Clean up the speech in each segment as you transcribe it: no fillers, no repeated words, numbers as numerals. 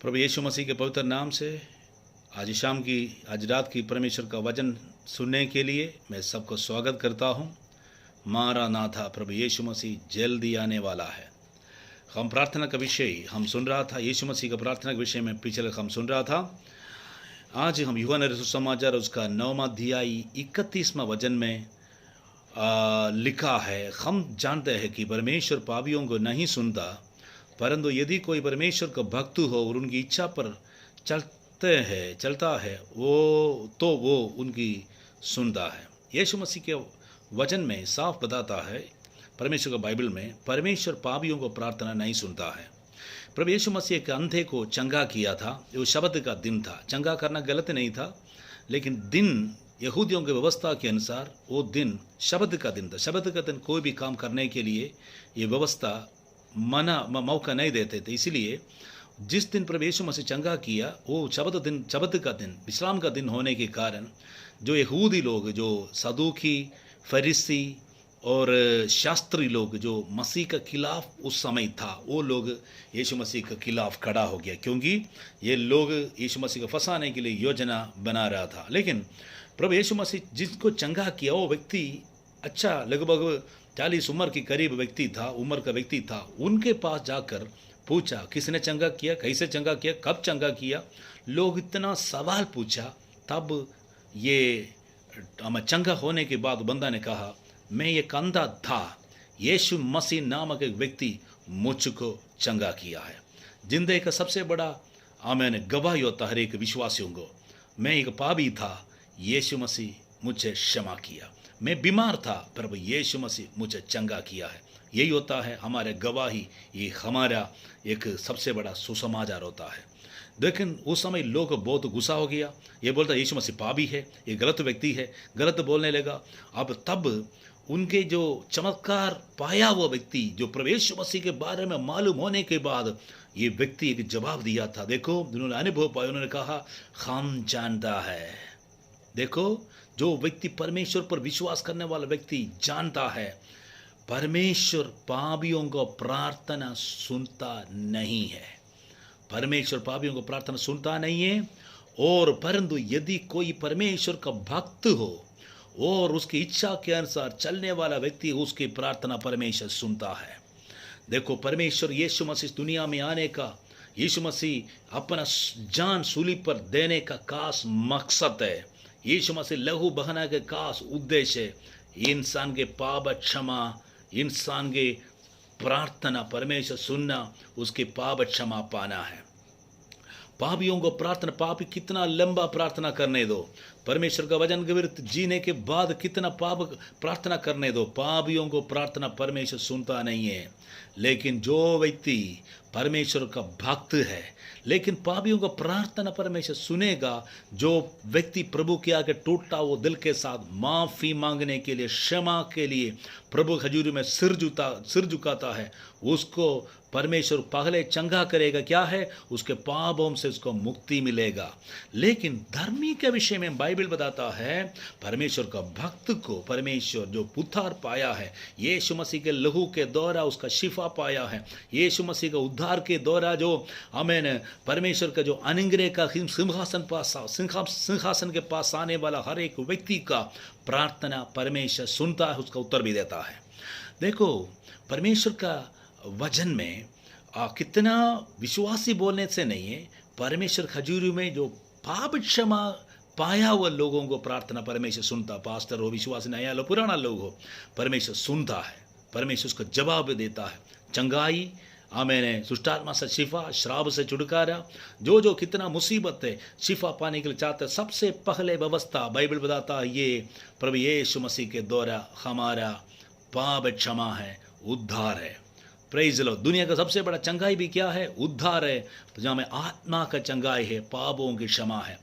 प्रभु यीशु मसीह के पवित्र नाम से आज रात की परमेश्वर का वचन सुनने के लिए मैं सबको स्वागत करता हूँ। मारानाथा, प्रभु यीशु मसीह जल्दी आने वाला है। हम प्रार्थना का विषय हम सुन रहा था, यीशु मसीह का प्रार्थना के विषय में पिछले हम सुन रहा था। आज हम यूहन्ना रसूल समाचार उसका 9वां अध्याय 31वां वचन में लिखा है। हम जानते हैं कि परमेश्वर पापियों को नहीं सुनता, परंतु यदि कोई परमेश्वर का भक्त हो और उनकी इच्छा पर चलता है वो उनकी सुनता है। यीशु मसीह के वचन में साफ बताता है, परमेश्वर का बाइबल में, परमेश्वर पापियों को प्रार्थना नहीं सुनता है। प्रभु यीशु मसीह के अंधे को चंगा किया था, वो शब्द का दिन था। चंगा करना गलत नहीं था, लेकिन दिन यहूदियों की व्यवस्था के अनुसार वो दिन शब्द का दिन था। शब्द का दिन कोई भी काम करने के लिए ये व्यवस्था मौका नहीं देते थे। इसलिए जिस दिन प्रभु यीशु मसीह चंगा किया वो शब्द का दिन, विश्राम का दिन होने के कारण जो यहूदी लोग, जो सदूकी, फरीसी और शास्त्री लोग जो मसीह का खिलाफ उस समय था, वो लोग यीशु मसीह के खिलाफ खड़ा हो गया, क्योंकि ये लोग यीशु मसीह को फंसाने के लिए योजना बना रहा था। लेकिन प्रभु यीशु मसीह जिसको चंगा किया वो व्यक्ति अच्छा लगभग 40 उम्र के करीब व्यक्ति था, उम्र का व्यक्ति था। उनके पास जाकर पूछा किसने चंगा किया, कैसे चंगा किया, कब चंगा किया। लोग इतना सवाल पूछा, तब ये चंगा होने के बाद बंदा ने कहा, मैं ये अंधा था, यीशु मसीह नामक एक व्यक्ति मुझको चंगा किया है। जिंदगी का सबसे बड़ा मैंने गवाही होता हर एक विश्वासियों को, मैं एक पापी था, यीशु मसीह मुझे क्षमा किया। मैं बीमार था, प्रभु यीशु मसीह मुझे चंगा किया है। यही होता है हमारे गवाही, ये हमारा एक सबसे बड़ा सुसमाचार होता है। लेकिन उस समय लोग बहुत गुस्सा हो गया, ये बोलता यीशु मसीह पापी है, ये गलत व्यक्ति है, गलत बोलने लगा। अब तब उनके जो चमत्कार पाया हुआ व्यक्ति, जो प्रभु यीशु मसीह के बारे में मालूम होने के बाद ये व्यक्ति एक जवाब दिया था। देखो, उन्होंने अनुभव पाया, उन्होंने कहा हम जानता है। देखो, जो व्यक्ति परमेश्वर पर विश्वास करने वाला व्यक्ति जानता है परमेश्वर पापियों को प्रार्थना सुनता नहीं है। परमेश्वर पापियों को प्रार्थना सुनता नहीं है। और परंतु यदि कोई परमेश्वर का भक्त हो और उसकी इच्छा के अनुसार चलने वाला व्यक्ति, उसकी प्रार्थना परमेश्वर सुनता है। देखो, परमेश्वर यीशु मसीह दुनिया में आने का, यीशु मसीह अपना जान सूली पर देने का खास मकसद है। यीशु मसीह लहू बहाना के खास उद्देश्य है इंसान के पाप क्षमा, इंसान के प्रार्थना परमेश्वर सुनना, उसके पाप क्षमा पाना है। पापियों को प्रार्थना, पापी कितना लंबा प्रार्थना करने दो, परमेश्वर का वचन के विरुद्ध जीने के बाद कितना पाप प्रार्थना करने दो, पापियों को प्रार्थना परमेश्वर सुनता नहीं है। लेकिन जो व्यक्ति परमेश्वर का भक्त है, लेकिन पापियों को प्रार्थना परमेश्वर सुनेगा। जो व्यक्ति प्रभु के आगे टूटा वो दिल के साथ माफ़ी मांगने के लिए, क्षमा के लिए प्रभु हजूरी में सिर झुकाता है, उसको परमेश्वर पहले चंगा करेगा। क्या है? उसके पापों से उसको मुक्ति मिलेगा। लेकिन धर्मी के विषय में बाइबल बताता है, परमेश्वर का भक्त को परमेश्वर जो उद्धार पाया है, यीशु मसीह के लहू के द्वारा उसका शिफा पाया है, यीशु मसीह का उद्धार के द्वारा जो आमीन परमेश्वर का जो अनुग्रह का सिंहासन के पास आने वाला हर एक व्यक्ति का प्रार्थना परमेश्वर सुनता है, उसका उत्तर भी देता है। देखो, परमेश्वर का वचन में कितना विश्वासी बोलने से नहीं है, परमेश्वर खजूरी में जो पाप क्षमा पाया हुआ लोगों को प्रार्थना परमेश्वर सुनता। पास्टर हो, विश्वासी नया लो, पुराना लोग हो, परमेश्वर सुनता है, परमेश्वर उसको जवाब देता है। चंगाई, मैंने सुष्टात्मा से शिफा, श्राप से छुटकारा, जो कितना मुसीबत है, शिफा पाने के लिए चाहते हैं, सबसे पहले व्यवस्था बाइबल बताता है ये प्रभु यीशु मसीह के द्वारा हमारा पाप क्षमा है, उद्धार है। प्रेज लो। दुनिया का सबसे बड़ा चंगाई भी क्या है? उद्धार है। जहाँ में आत्मा का चंगाई है, पापों की क्षमा है।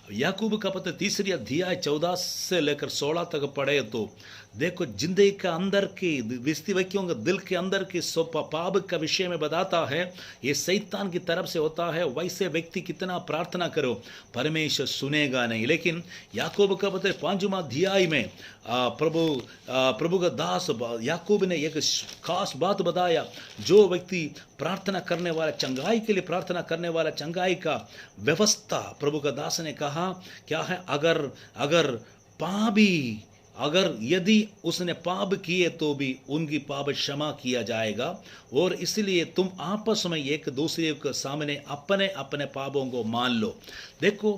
याकूब का पत्र 3 अध्याय 14 से लेकर 16 तक पढ़े तो देखो, जिंदगी के अंदर की विस्ती व्यक्तियों के दिल के अंदर की पाप का विषय में बताता है। ये शैतान की तरफ से होता है। वैसे व्यक्ति कितना प्रार्थना करो, परमेश्वर सुनेगा नहीं। लेकिन याकूब का पत्र 5वां अध्याय में प्रभु का दास याकूब ने एक खास बात बताया। जो व्यक्ति प्रार्थना करने वाला, चंगाई के लिए प्रार्थना करने वाला, चंगाई का व्यवस्था प्रभु का दास ने कहा क्या है, अगर यदि उसने पाप किए तो भी उनकी पाप क्षमा किया जाएगा। और इसलिए तुम आपस में एक दूसरे के सामने अपने अपने पापों को मान लो। देखो,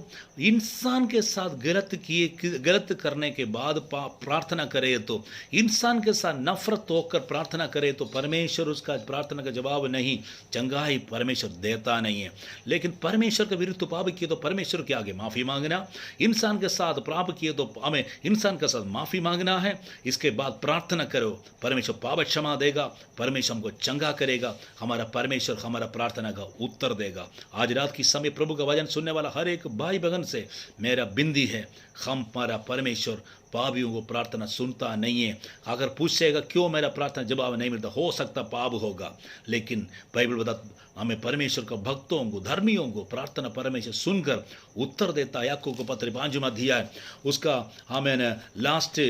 इंसान के साथ गलत करने के बाद प्रार्थना करे तो, इंसान के साथ नफरत होकर प्रार्थना करे तो परमेश्वर उसका प्रार्थना का जवाब नहीं, चंगाई परमेश्वर देता नहीं है। लेकिन परमेश्वर के विरुद्ध पाप किए तो परमेश्वर के आगे माफ़ी मांगना, इंसान के साथ पाप किए तो हमें इंसान के साथ माफ़ी मांगना है। इसके बाद प्रार्थना करो, परमेश्वर पाप क्षमा देगा, परमेश्वर हमको चंगा करेगा, हमारा परमेश्वर हमारा प्रार्थना का उत्तर देगा। आज रात की समय प्रभु का वचन सुनने वाला हर एक भाई बहन से मेरा विनती है, हमारा परमेश्वर पापियों को प्रार्थना सुनता नहीं है। अगर पूछेगा क्यों मेरा प्रार्थना जवाब नहीं मिलता, हो सकता पाप होगा, लेकिन बाइबल बता हमें परमेश्वर का भक्तों को, धर्मियों को प्रार्थना परमेश्वर सुनकर उत्तर देता है। याकूब का पत्र 5वां अध्याय उसका हमें लास्ट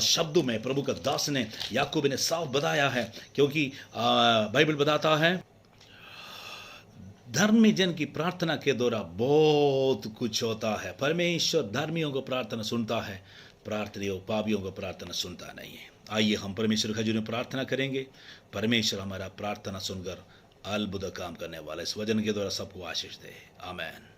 शब्दों में प्रभु का दास ने याकूब ने साफ बताया है। क्योंकि बाइबल बताता है धर्मी जन की प्रार्थना के द्वारा बहुत कुछ होता है। परमेश्वर धर्मियों को प्रार्थना सुनता है, प्रार्थियों पापियों को प्रार्थना सुनता नहीं है। आइए हम परमेश्वर के हजूर में प्रार्थना करेंगे। परमेश्वर हमारा प्रार्थना सुनकर अद्भुत काम करने वाला इस वचन के द्वारा सबको आशीष दे। आमीन।